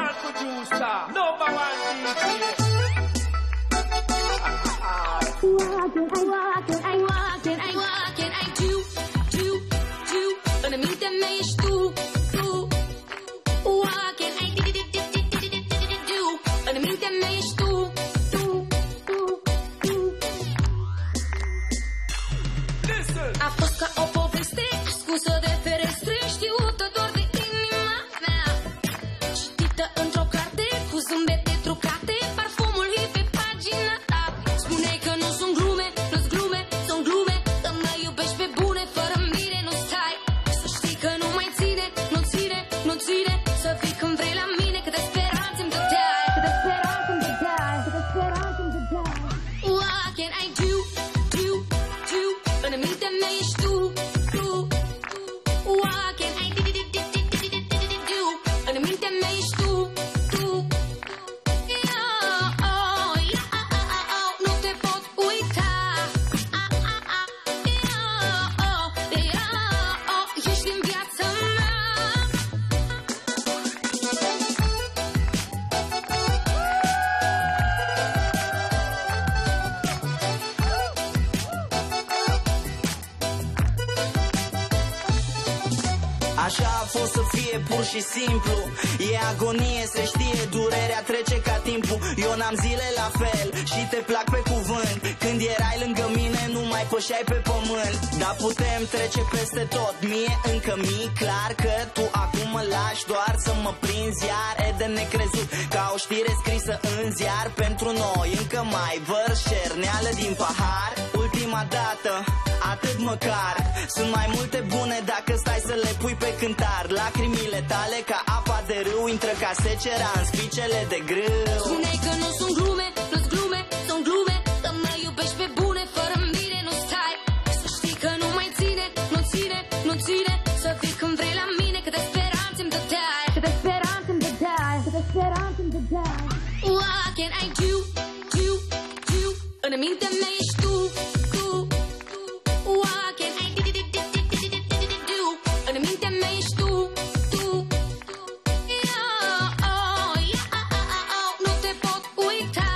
Marco Giusta, number one DJ. What can I do? Înainte mea ești tu. What can I do? Înainte mea ești tu. A fost ca o poveste ascunsă de ferestre, știută doar de inima mea, citită într-o carte cu zâmbete trucate, parfumul hit pe pagina ta. Spune că nu sunt glume, nu-s glume, sunt glume, că mă iubești pe bune, fără mine nu stai. Să știi că nu mai ține, nu ține, nu ține, să fii când vrei la mine, câte speranțe îmi dădeai, câte speranțe îmi dădeai, câte speranțe îmi dădeai. What can I do? În mintea mea ești tu. What can I do? În mintea mea ești tu. Nu te pot uita. Ești în viața mea. Așa a fost să fie pur și simplu. E agonie, se știe, durerea trece ca timpul. Eu n-am zile la fel și te plac pe cuvânt. Când erai lângă mine nu mai pășeai pe pământ. Dar putem trece peste tot. Mie încă mi-e clar că tu acum mă lași doar să mă prinzi iar. E de necrezut ca o știre scrisă în ziar. Pentru noi încă mai vărs cerneală din pahar. Ultima dată, atât măcar. Sunt mai multe bune dacă stai să le pui pe cântar. Lacrimile tale ca apa de râu intră ca secera în spicele de grâu. Spune că nu sunt glume, nu-s glume, sunt glume, că mă iubești pe bune, fără mine nu stai. Să știi că nu mai ține, nu ține, nu ține, să fii când vrei la mine, câte speranțe îmi dădeai, câte speranțe îmi dădeai, câte speranțe îmi dădeai. What can I do? În mintea mea ești tu. What can I do? În mintea mea ești tu. Nu te pot uita.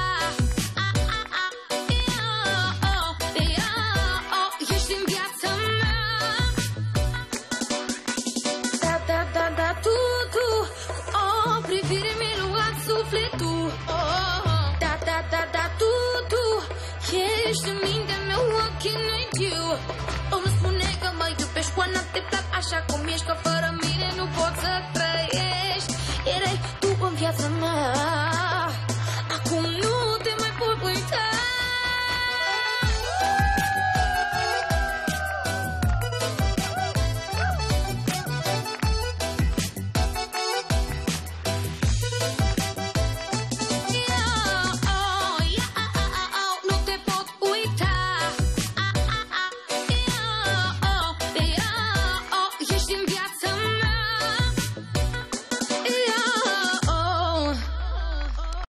Ești în viața mea. Da, tu. O privire mi-ai luat sufletul. Da, tu. Ești în mintea mea, what can I do? Îmi spune că mă iubești cu noapte plac așa cum ești, că fără mine nu poți să trăiești. Erai tu în viața mea.